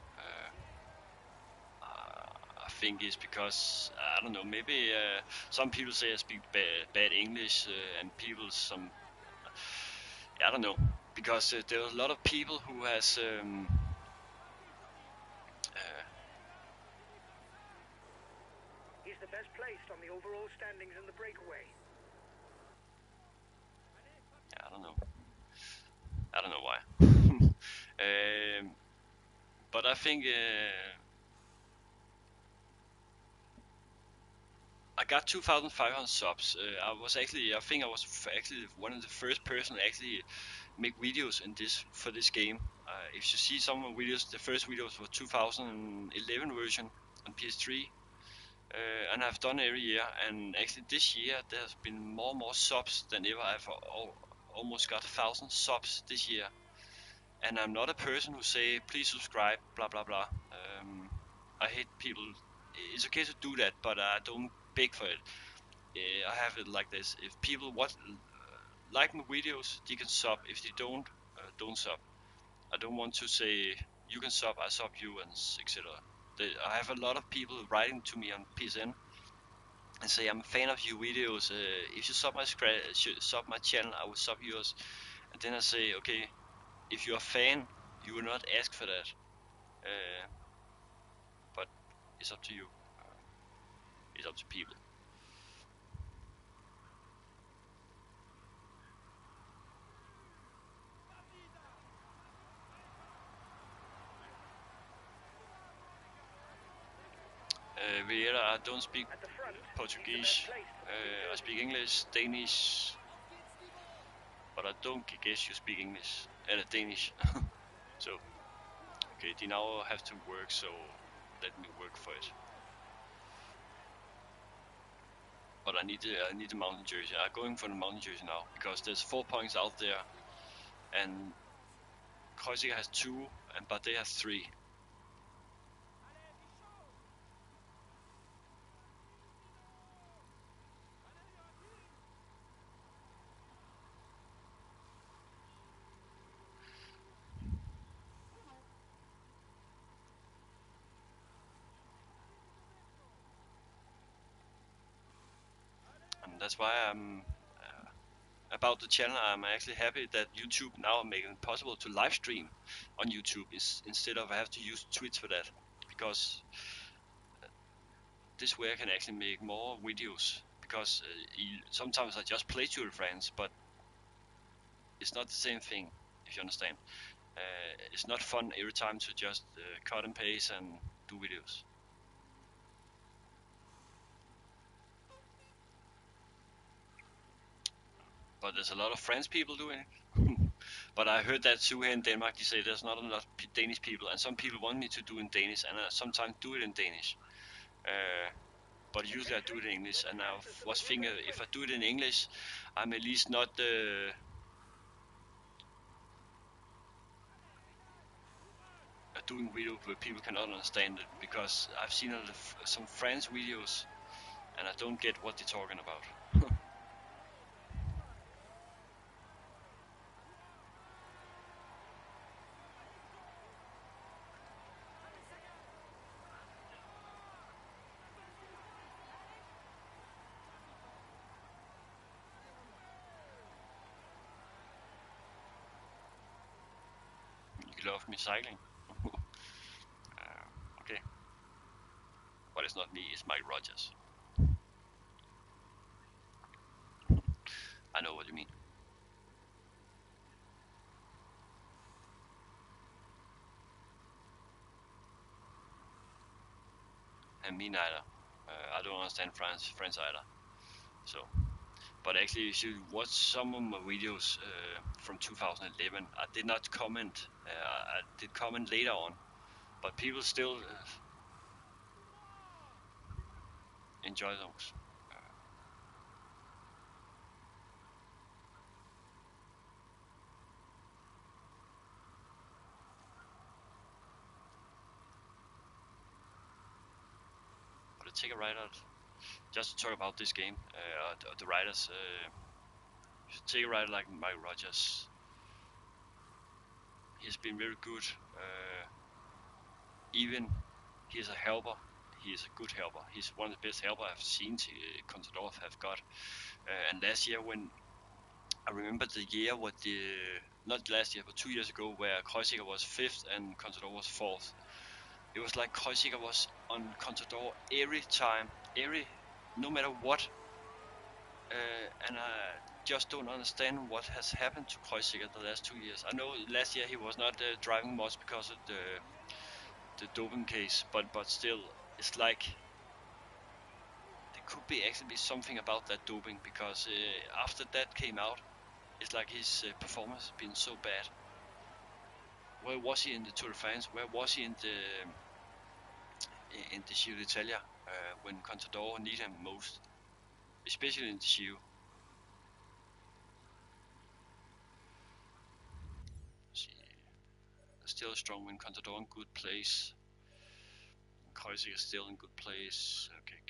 I think it's because I don't know. Maybe some people say I speak bad English, and people some I don't know, because there are a lot of people who has He's the best placed on the overall standings in the breakaway. I don't know. I don't know why. But I think I got 2,500 subs. I think I was actually one of the first person to actually make videos in this for this game. If you see some of the videos, the first videos were 2011 version on PS3, and I've done every year. And actually this year there's been more and more subs than ever. I've almost got 1,000 subs this year. And I'm not a person who say please subscribe, blah blah blah. I hate people. It's okay to do that, but I don't beg for it. I have it like this: if people like my videos, they can sub. If they don't sub. I don't want to say you can sub, I sub you, and etc. I have a lot of people writing to me on PSN and say I'm a fan of your videos. If you sub my channel, I will sub yours. And then I say, okay, if you're a fan, you will not ask for that. But it's up to you. It's up to people. Vieira, I don't speak At the front, Portuguese. I speak English, Danish, but I don't guess you speak English. Danish. So, okay, they now have to work, so let me work for it. But I need the mountain jersey. I'm going for the mountain jersey now because there's 4 points out there, and Corsica has 2, and Bardet has 3. And that's why I'm about the channel. I'm actually happy that YouTube now are making it possible to live stream on YouTube instead of I have to use Twitch for that, because this way I can actually make more videos. Because sometimes I just play to your friends, but it's not the same thing, if you understand. It's not fun every time to just cut and paste and do videos. But there's a lot of French people doing it. But I heard that too here in Denmark. They say there's not enough Danish people, and some people want me to do in Danish, and I sometimes do it in Danish. But usually I do it in English, and I was thinking if I do it in English, I'm at least not doing videos where people cannot understand it, because I've seen some French videos, and I don't get what they're talking about. You love me cycling? Okay. But it's not me, it's Mike Rogers. I know what you mean. And me neither. I don't understand French either. So But actually, you should watch some of my videos from 2011. I did not comment. I did comment later on, but people still enjoy those. But let's take a ride out. Just to talk about this game, the riders. Take a rider like Mike Rogers. He's been very good. Even he's a helper. He is a good helper. He's one of the best helper I've seen Contador have got. And last year, when I remember the year, not last year, but 2 years ago, where Kreuziger was 5th and Contador was 4th. It was like Kreuziger was on Contador every time, no matter what. And I just don't understand what has happened to Kreuziger the last 2 years. I know last year he was not driving much because of the doping case, but still, it's like there could be actually be something about that doping, because after that came out, it's like his performance has been so bad. Where was he in the Tour de France? Where was he in the Giro d'Italia when Contador needed him most, especially in the Giro? Still a strong win. Contador in good place. Kreuziger still in good place. Okay,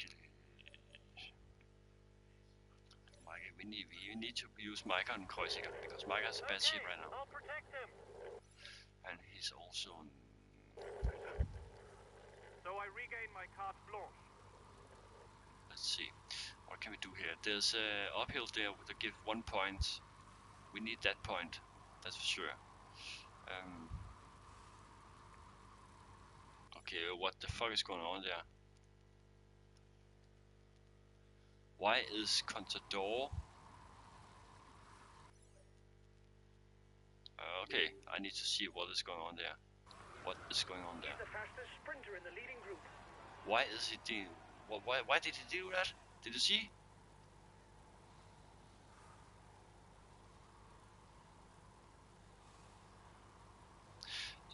Micah, we need to use Micah and Kreuziger, because Micah has a bad shape right now. I'll protect him. And he's also So I regain my carte blanche. let's see, what can we do here? There's uphill there to give 1 point. We need that point, that's for sure. Okay, what the fuck is going on there? Why is Contador? Okay, I need to see what is going on there. What is going on there? He's the fastest sprinter in the leading group. Why is he doing? Why did he do that? Did you see?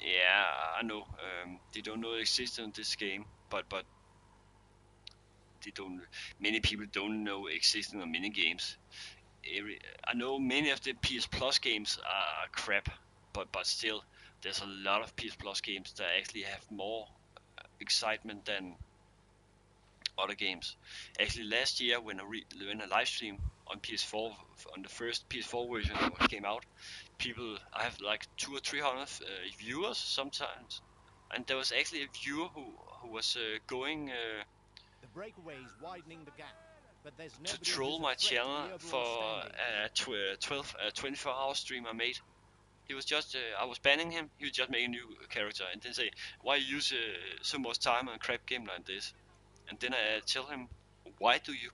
Yeah, I know. They don't know the existence of this game, but they don't. Many people don't know existence of mini games. I know many of the PS Plus games are crap, but still, there's a lot of PS Plus games that actually have more excitement than other games. Actually, last year when I live stream on PS4, on the first PS4 version that came out, I have like 200 or 300 viewers sometimes, and there was actually a viewer who was going The breakaway is widening the gap, but there's to nobody troll who's my a threat to the channel overall for standing. 24-hour stream I made. He was just, I was banning him, he would just make a new character and then say, why you use so much time on a crap game like this? And then I tell him, why do you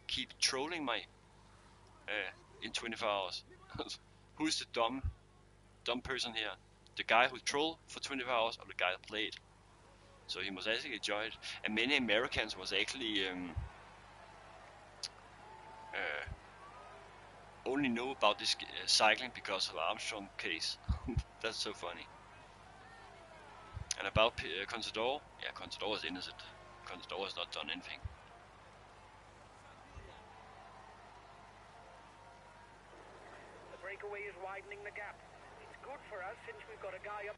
keep trolling my in 24 hours? Who's the dumb person here? The guy who trolled for 24 hours or the guy that played? So he must actually enjoy it. And many Americans was actually only know about this cycling because of Armstrong case. That's so funny. And about Contador, yeah, Contador is innocent. Contador has not done anything. The breakaway is widening the gap. It's good for us since we've got a guy up.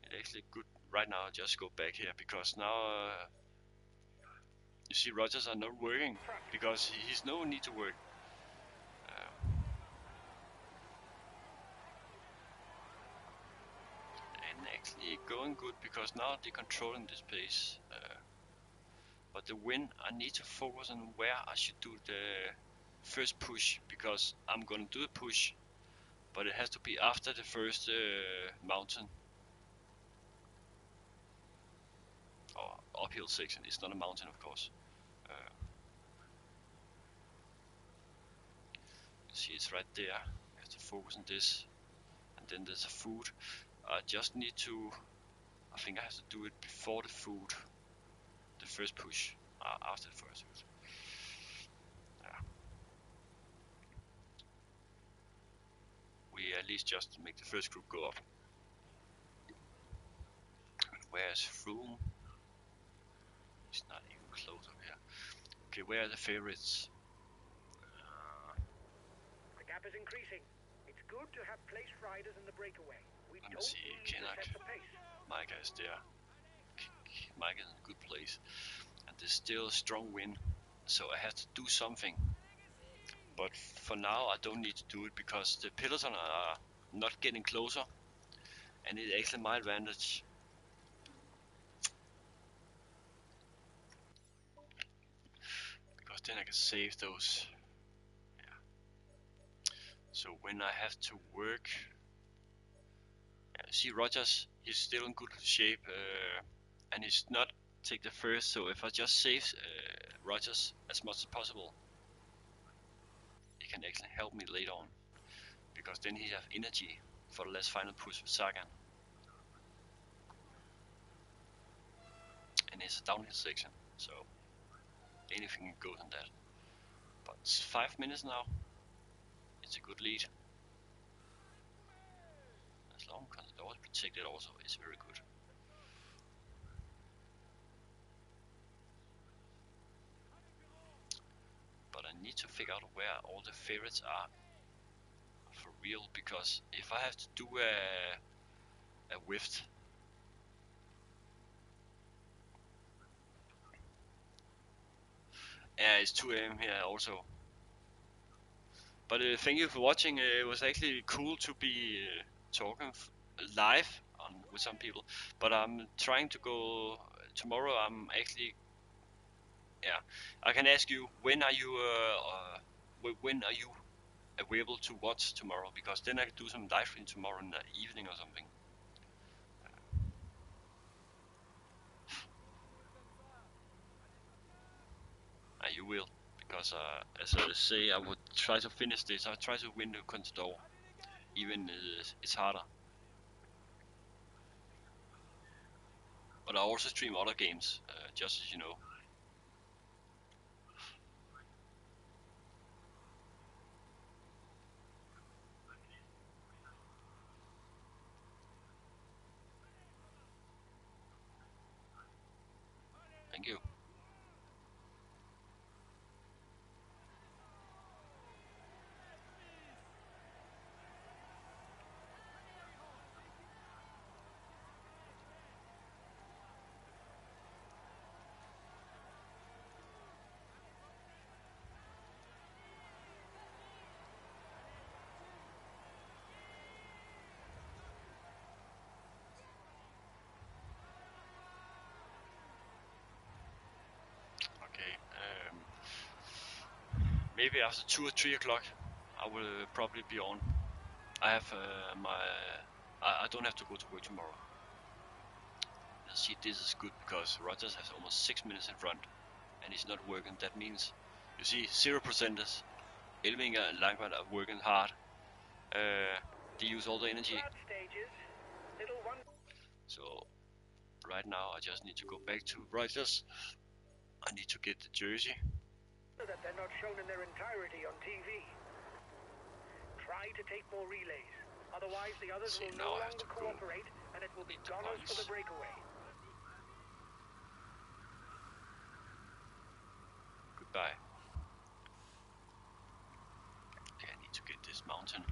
It's actually good right now. Just go back here because now you see Rogers are not working because he's no need to work. And actually going good because now they're controlling this pace. But the win, I need to focus on where I should do the first push, because I'm gonna do the push, but it has to be after the first mountain or uphill section. It's not a mountain, of course. See, it's right there. You have to focus on this, and then there's a food. I just need to. I think I have to do it before the food. The first push, after the first push. Yeah. least just make the first group go up. Where's Froome? He's not even close up here. Okay, where are the favorites? The gap is increasing. It's good to have placed riders in the breakaway. We Let me don't see, need to Kinnock. set the pace. Micah is there. Micah is in a good place. And there's still a strong wind, so I have to do something. But for now I don't need to do it because the peloton are not getting closer, and it's actually my advantage. Because then I can save those. Yeah. So when I have to work, see Rogers, he's still in good shape, and he's not take the first. So if I just save Rogers as much as possible, he can actually help me later on, because then he have energy for the last final push with Sagan. And it's a downhill section, so anything goes on that. But it's 5 minutes now. It's a good lead. As long as the door is protected also, it's very good. But I need to figure out where all the favorites are for real, because if I have to do a whiff, yeah, it's 2 AM here also. But thank you for watching. It was actually cool to be talking live with some people. But I'm trying to go tomorrow. I'm actually, yeah. I can ask you, when are you available to watch tomorrow? Because then I can do some live stream tomorrow in the evening or something. You will, because as I say, I would try to finish this. I try to win the Contador, even it's harder. But I also stream other games, just as you know. Thank you. Maybe after 2 or 3 o'clock I will probably be on. I have I don't have to go to work tomorrow. See, this is good because Rogers has almost 6 minutes in front and he's not working. That means, you see, 0%ers. Elving and Langford are working hard. They use all the energy. So right now I just need to go back to Rogers. I need to get the jersey. That they're not shown in their entirety on TV. Try to take more relays, otherwise the others will no longer cooperate and it will be goners for the breakaway. Goodbye. Okay, I need to get this mountain.